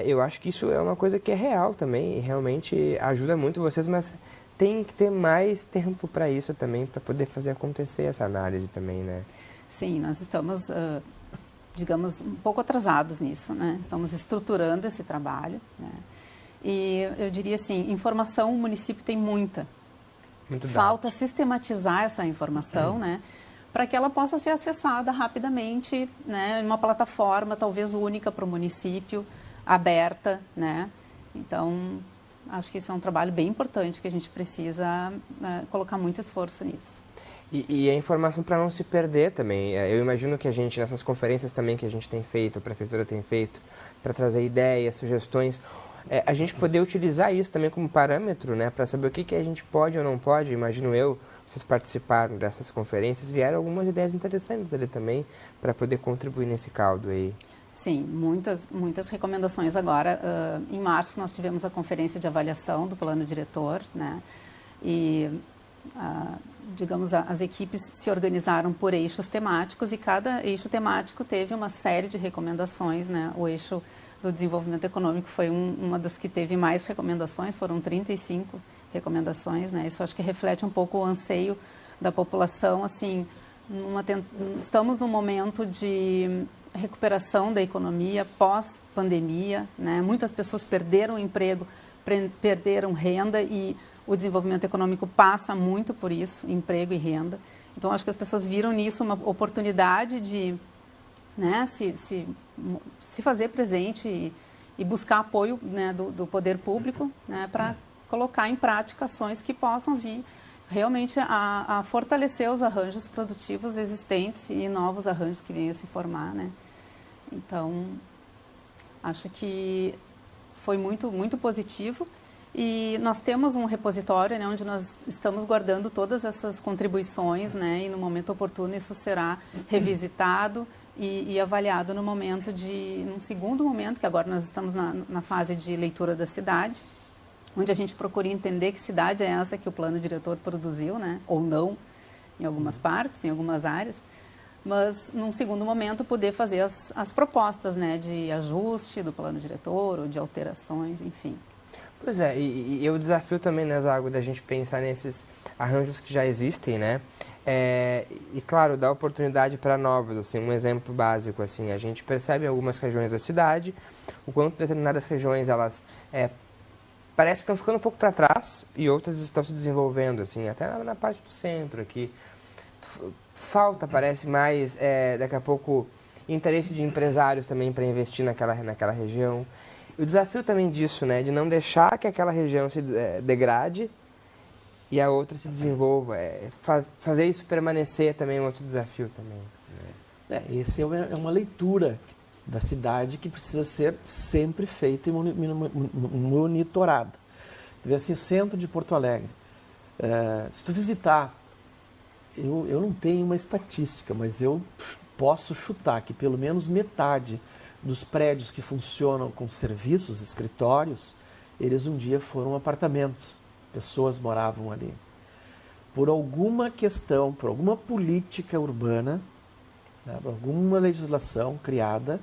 Eu acho que isso é uma coisa que é real também e realmente ajuda muito vocês, mas tem que ter mais tempo para isso também, para poder fazer acontecer essa análise também, né? Sim, nós estamos, digamos, um pouco atrasados nisso, né? Estamos estruturando esse trabalho, né? E eu diria assim, informação o município tem muita. Falta sistematizar essa informação, né? Para que ela possa ser acessada rapidamente, né? Em uma plataforma talvez única para o município, aberta, né? Então, acho que isso é um trabalho bem importante que a gente precisa colocar muito esforço nisso. E a informação para não se perder também. Eu imagino que a gente, nessas conferências também que a gente tem feito, a Prefeitura tem feito, para trazer ideias, sugestões, a gente poder utilizar isso também como parâmetro, né? Para saber o que a gente pode ou não pode. Imagino vocês participaram dessas conferências, vieram algumas ideias interessantes ali também, para poder contribuir nesse caldo aí. Sim, muitas recomendações agora. Em março nós tivemos a conferência de avaliação do plano diretor, né? E, digamos, as equipes se organizaram por eixos temáticos e cada eixo temático teve uma série de recomendações, né? O eixo do desenvolvimento econômico foi uma das que teve mais recomendações, foram 35 recomendações, né? Isso acho que reflete um pouco o anseio da população, assim, estamos num momento de recuperação da economia pós-pandemia, né? Muitas pessoas perderam emprego, perderam renda e o desenvolvimento econômico passa muito por isso, emprego e renda. Então, acho que as pessoas viram nisso uma oportunidade de, né, se fazer presente e buscar apoio, né, do poder público, né, para colocar em prática ações que possam vir realmente a fortalecer os arranjos produtivos existentes e novos arranjos que venham a se formar, né? Então, acho que foi muito, muito positivo e nós temos um repositório, né, onde nós estamos guardando todas essas contribuições, né, e no momento oportuno isso será revisitado e avaliado num segundo momento, que agora nós estamos na fase de leitura da cidade, onde a gente procura entender que cidade é essa que o plano diretor produziu, né, ou não, em algumas partes, em algumas áreas, mas num segundo momento poder fazer as propostas, né, de ajuste do plano diretor ou de alterações, enfim. Pois é, e o desafio também, né, Zago, da gente pensar nesses arranjos que já existem, né? E claro, dar oportunidade para novos, assim, um exemplo básico, assim, a gente percebe em algumas regiões da cidade o quanto determinadas regiões elas parece que estão ficando um pouco para trás e outras estão se desenvolvendo, assim, até na parte do centro aqui. Falta, parece mais, daqui a pouco, interesse de empresários também para investir naquela região. E o desafio também disso, né, de não deixar que aquela região se degrade e a outra se desenvolva. Fazer isso permanecer também é um outro desafio também. Essa é uma leitura da cidade que precisa ser sempre feita e monitorada. Então, assim, o centro de Porto Alegre, se tu visitar, eu não tenho uma estatística, mas eu posso chutar que pelo menos metade dos prédios que funcionam com serviços, escritórios, eles um dia foram apartamentos, pessoas moravam ali. Por alguma questão, por alguma política urbana, né, por alguma legislação criada,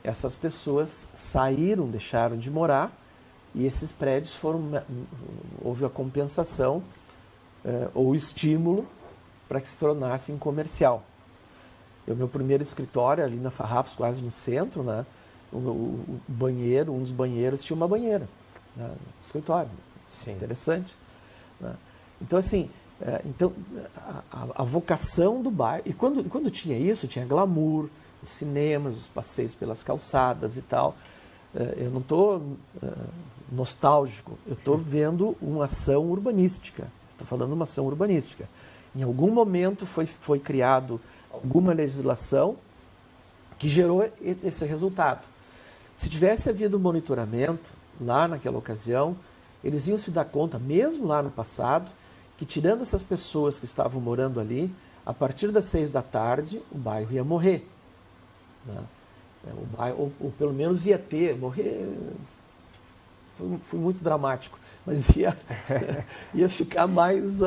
essas pessoas saíram, deixaram de morar e esses prédios houve a compensação ou estímulo para que se tornassem comercial. O meu primeiro escritório ali na Farrapos, quase no centro, né, o banheiro, um dos banheiros tinha uma banheira, né, no escritório. Sim. Interessante. Né? Então, assim, a vocação do bairro, e quando tinha isso, tinha glamour, os cinemas, os passeios pelas calçadas e tal. Eu não estou nostálgico, eu estou vendo uma ação urbanística. Estou falando de uma ação urbanística. Em algum momento foi criado alguma legislação que gerou esse resultado. Se tivesse havido monitoramento lá naquela ocasião, eles iam se dar conta, mesmo lá no passado, que tirando essas pessoas que estavam morando ali, a partir das 6 da tarde, o bairro ia morrer. Né? O bairro, ou pelo menos ia morrer, foi muito dramático, mas ia ficar mais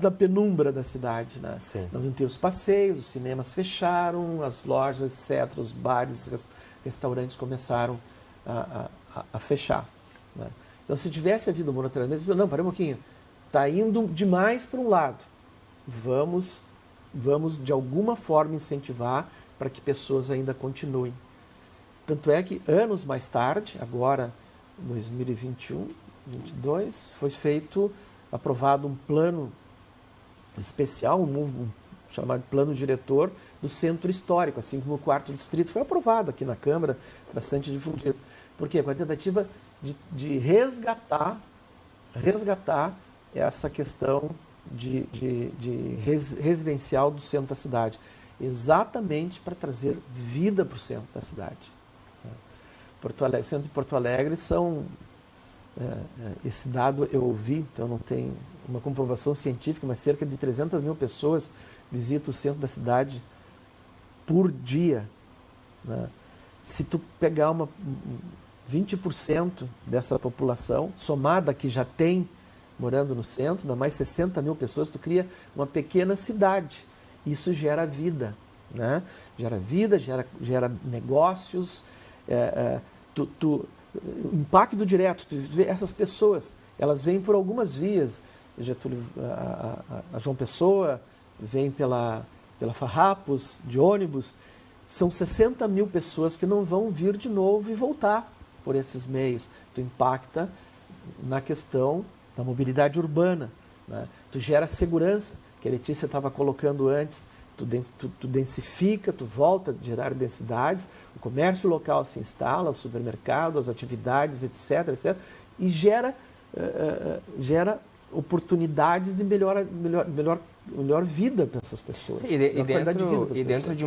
da penumbra da cidade. Né? Não iam ter os passeios, os cinemas fecharam, as lojas, etc., os bares, restaurantes começaram a fechar. Né? Então, se tivesse havido monitoramento, não, para um pouquinho, está indo demais para um lado. Vamos, de alguma forma, incentivar para que pessoas ainda continuem. Tanto é que, anos mais tarde, agora, 2021, 2022, foi aprovado um plano especial, um chamado plano diretor do centro histórico, assim como o 4º distrito foi aprovado aqui na Câmara, bastante difundido. Por quê? Com a tentativa de resgatar essa questão residencial do centro da cidade, exatamente para trazer vida para o centro da cidade. O centro de Porto Alegre esse dado eu ouvi, então não tem uma comprovação científica, mas cerca de 300 mil pessoas visitam o centro da cidade por dia. Né? Se tu pegar 20% dessa população, somada que já tem morando no centro, dá mais 60 mil pessoas, tu cria uma pequena cidade. Isso gera vida, né? Gera vida, gera negócios, o impacto direto. Tu vê essas pessoas, elas vêm por algumas vias. A João Pessoa vem pela Farrapos, de ônibus. São 60 mil pessoas que não vão vir de novo e voltar por esses meios. Tu impacta na questão da mobilidade urbana, né? Tu gera segurança, que a Letícia estava colocando antes, tu densifica, tu volta a gerar densidades, o comércio local se instala, o supermercado, as atividades, etc., e gera oportunidades de melhor vida para essas pessoas. Sim, e dentro de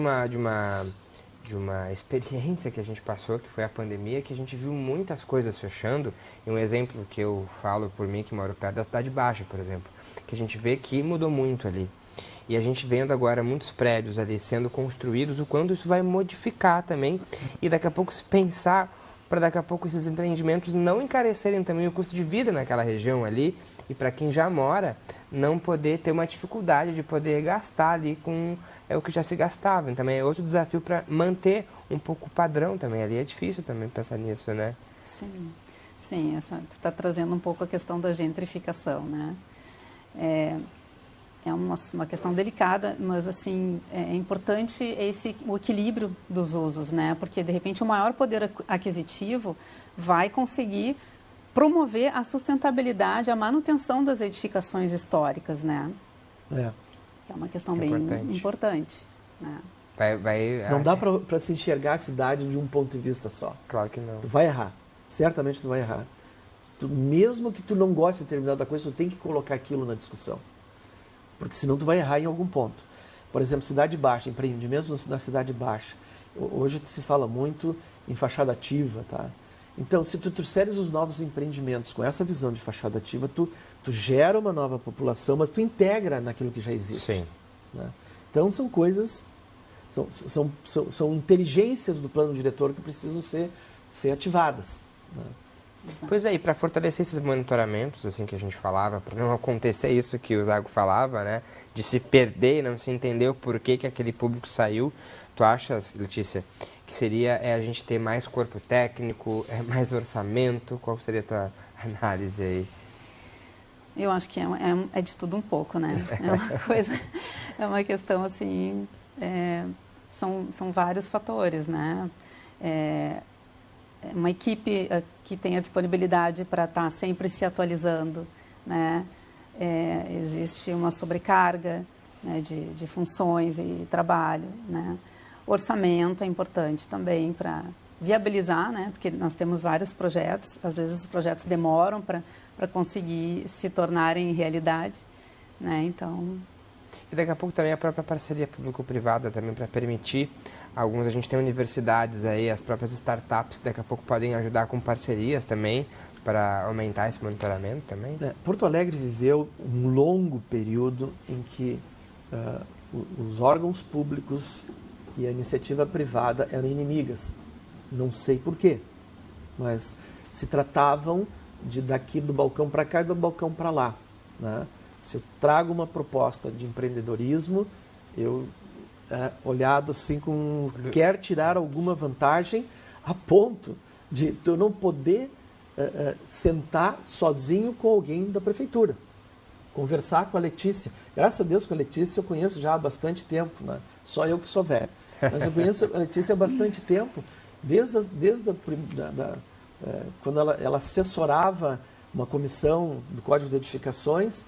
uma experiência que a gente passou, que foi a pandemia, que a gente viu muitas coisas fechando. E um exemplo que eu falo por mim, que moro perto da Cidade Baixa, por exemplo, que a gente vê que mudou muito ali. E a gente vendo agora muitos prédios ali sendo construídos, o quanto isso vai modificar também. E daqui a pouco se pensar para daqui a pouco esses empreendimentos não encarecerem também o custo de vida naquela região ali. E para quem já mora, não poder ter uma dificuldade de poder gastar ali com o que já se gastava. Então, também é outro desafio para manter um pouco o padrão também. Ali é difícil também pensar nisso, né? Sim, tu está trazendo um pouco a questão da gentrificação, né? É uma questão delicada, mas assim, é importante o equilíbrio dos usos, né? Porque, de repente, o maior poder aquisitivo vai conseguir promover a sustentabilidade, a manutenção das edificações históricas, né? É uma questão bem importante. Né? Não dá para se enxergar a cidade de um ponto de vista só. Claro que não. Tu vai errar. Certamente tu vai errar. mesmo que tu não goste de determinada coisa, tu tem que colocar aquilo na discussão. Porque senão tu vai errar em algum ponto. Por exemplo, cidade baixa, empreendimentos na cidade baixa. Hoje se fala muito em fachada ativa, tá? Então, se tu trouxeres os novos empreendimentos com essa visão de fachada ativa, tu gera uma nova população, mas tu integra naquilo que já existe. Sim. Né? Então, são coisas, são inteligências do plano diretor que precisam ser ativadas. Né? Pois é, e para fortalecer esses monitoramentos, assim, que a gente falava, para não acontecer isso que o Zago falava, né, de se perder e não se entender o porquê que aquele público saiu, tu achas, Letícia, que seria a gente ter mais corpo técnico, mais orçamento? Qual seria a tua análise aí? Eu acho que é de tudo um pouco, né? É uma coisa, é uma questão assim, são vários fatores, né? Uma equipe que tenha disponibilidade para estar sempre se atualizando, né? Existe uma sobrecarga, né, de funções e trabalho, né? Orçamento é importante também para viabilizar, né? Porque nós temos vários projetos, às vezes os projetos demoram para conseguir se tornarem realidade, né? Então... E daqui a pouco também a própria parceria público-privada também para permitir, a gente tem universidades aí, as próprias startups que daqui a pouco podem ajudar com parcerias também para aumentar esse monitoramento também. Porto Alegre viveu um longo período em que os órgãos públicos e a iniciativa privada eram inimigas. Não sei por quê, mas se tratavam de daqui do balcão para cá e do balcão para lá, né? Se eu trago uma proposta de empreendedorismo, eu olhado assim quer tirar alguma vantagem a ponto de eu não poder sentar sozinho com alguém da prefeitura, conversar com a Letícia. Graças a Deus com a Letícia eu conheço já há bastante tempo, né? Só eu que sou velho. Mas eu conheço a Letícia há bastante tempo, quando ela assessorava uma comissão do Código de Edificações,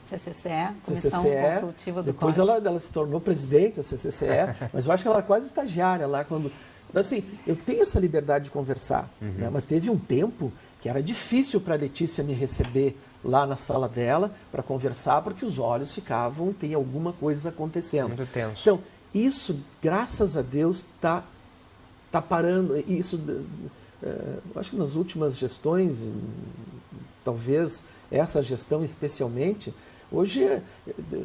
CCCE, Comissão Consultiva do depois Código. Ela se tornou presidente da CCCE, mas eu acho que ela era quase estagiária lá quando... Assim, eu tenho essa liberdade de conversar, né? Mas teve um tempo que era difícil para a Letícia me receber lá na sala dela para conversar, porque os olhos ficavam, tem alguma coisa acontecendo. Muito tenso. Então, isso, graças a Deus, está parando. Isso, eu acho que nas últimas gestões, talvez essa gestão especialmente, hoje,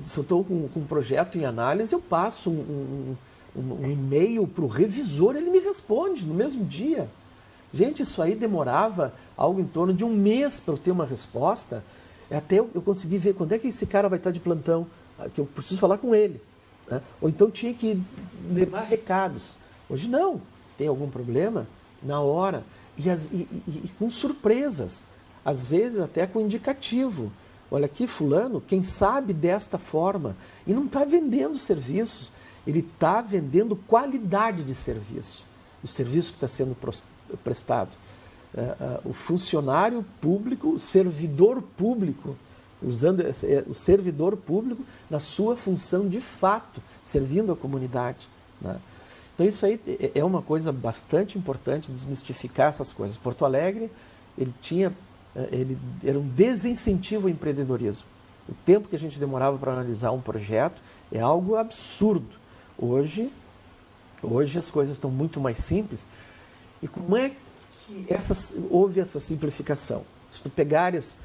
se eu estou com um projeto em análise, eu passo um e-mail para o revisor, ele me responde no mesmo dia. Gente, isso aí demorava algo em torno de um mês para eu ter uma resposta, até eu conseguir ver quando é que esse cara vai estar de plantão, que eu preciso falar com ele. Né? Ou então tinha que levar recados. Hoje não, tem algum problema, na hora, e com surpresas, às vezes até com indicativo. Olha aqui fulano, quem sabe desta forma, e não está vendendo serviços, ele está vendendo qualidade de serviço, o serviço que está sendo prestado. O funcionário público, o servidor público, usando o servidor público na sua função de fato, servindo a comunidade. Né? Então isso aí é uma coisa bastante importante, desmistificar essas coisas. Porto Alegre, ele era um desincentivo ao empreendedorismo. O tempo que a gente demorava para analisar um projeto é algo absurdo. Hoje as coisas estão muito mais simples. E como é que houve essa simplificação? Se tu pegares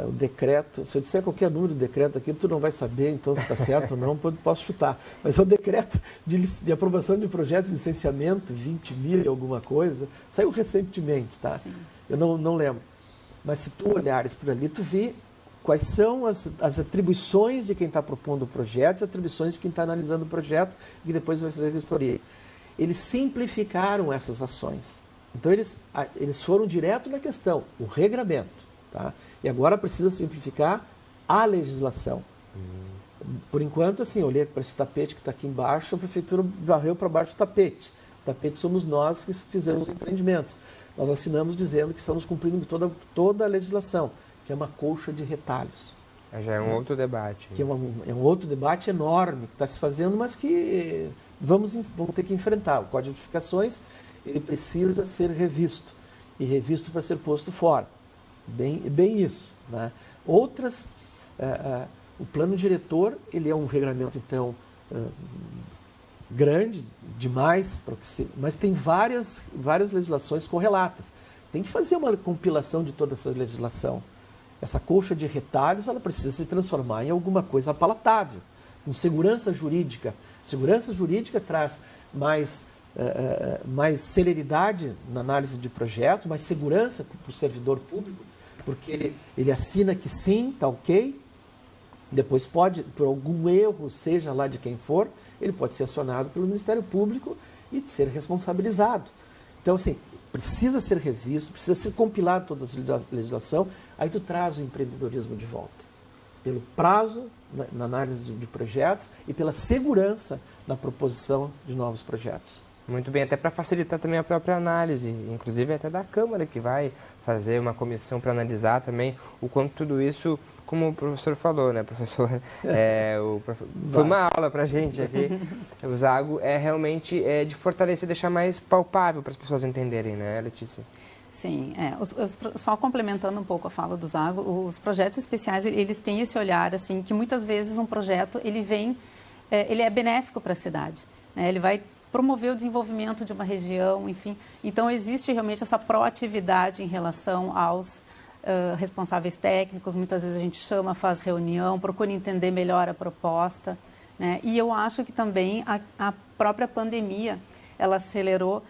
o decreto, se eu disser qualquer número de decreto aqui, tu não vai saber então se está certo ou não, posso chutar. Mas é o decreto de aprovação de projetos de licenciamento, 20 mil e alguma coisa, saiu recentemente, tá? Sim. Eu não lembro. Mas se tu olhares por ali, tu vê quais são as atribuições de quem está propondo o projeto, as atribuições de quem está analisando o projeto, e depois vai fazer a vistoria. Eles simplificaram essas ações. Então, eles foram direto na questão, o regramento. Tá? E agora precisa simplificar a legislação. Por enquanto, assim, eu olhei para esse tapete que está aqui embaixo, a prefeitura varreu para baixo do tapete. O tapete somos nós que fizemos os empreendimentos. Nós assinamos dizendo que estamos cumprindo toda a legislação, que é uma colcha de retalhos. Já é um outro debate. Que é um outro debate enorme que está se fazendo, mas que vamos ter que enfrentar. O Código de Edificações ele precisa ser revisto. e revisto para ser posto fora. Bem isso. Né? Outras, o plano diretor, ele é um regulamento, então, grande demais, mas tem várias legislações correlatas. Tem que fazer uma compilação de toda essa legislação. Essa colcha de retalhos, ela precisa se transformar em alguma coisa palatável, com segurança jurídica. Segurança jurídica traz mais celeridade na análise de projeto, mais segurança para o servidor público, porque ele assina que sim, está ok, depois pode, por algum erro, seja lá de quem for, ele pode ser acionado pelo Ministério Público e ser responsabilizado. Então, assim, precisa ser revisto, precisa ser compilado toda a legislação, aí tu traz o empreendedorismo de volta. Pelo prazo na análise de projetos e pela segurança na proposição de novos projetos. Muito bem, até para facilitar também a própria análise, inclusive até da Câmara, que vai fazer uma comissão para analisar também o quanto tudo isso, como o professor falou, né, professor? Foi uma aula para a gente aqui. O Zago é realmente de fortalecer, deixar mais palpável para as pessoas entenderem, né, Letícia? Sim, só complementando um pouco a fala do Zago, os projetos especiais, eles têm esse olhar, assim, que muitas vezes um projeto, ele é benéfico para a cidade, né? Ele vai promover o desenvolvimento de uma região, enfim. Então, existe realmente essa proatividade em relação aos responsáveis técnicos. Muitas vezes a gente chama, faz reunião, procura entender melhor a proposta, né? E eu acho que também a própria pandemia, ela acelerou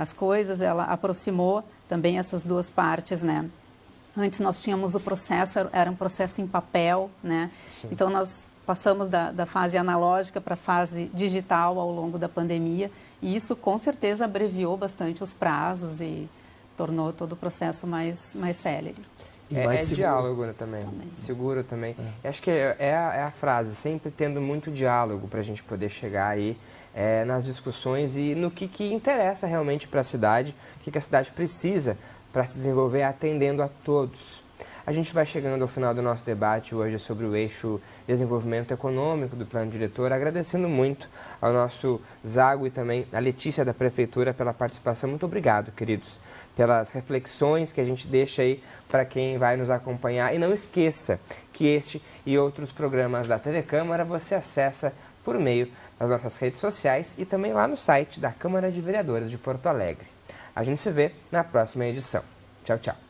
as coisas, ela aproximou também essas duas partes, né? Antes nós tínhamos o processo, era um processo em papel, né? Sim. Então, nós passamos da fase analógica para a fase digital ao longo da pandemia e isso com certeza abreviou bastante os prazos e tornou todo o processo mais célere. E mais diálogo, né, também, seguro também. Acho que é a frase, sempre tendo muito diálogo para a gente poder chegar aí nas discussões e no que interessa realmente para a cidade, o que a cidade precisa para se desenvolver atendendo a todos. A gente vai chegando ao final do nosso debate hoje sobre o eixo desenvolvimento econômico do plano diretor, agradecendo muito ao nosso Zago e também à Letícia da Prefeitura pela participação. Muito obrigado, queridos, pelas reflexões que a gente deixa aí para quem vai nos acompanhar. E não esqueça que este e outros programas da TV Câmara você acessa por meio das nossas redes sociais e também lá no site da Câmara de Vereadores de Porto Alegre. A gente se vê na próxima edição. Tchau, tchau.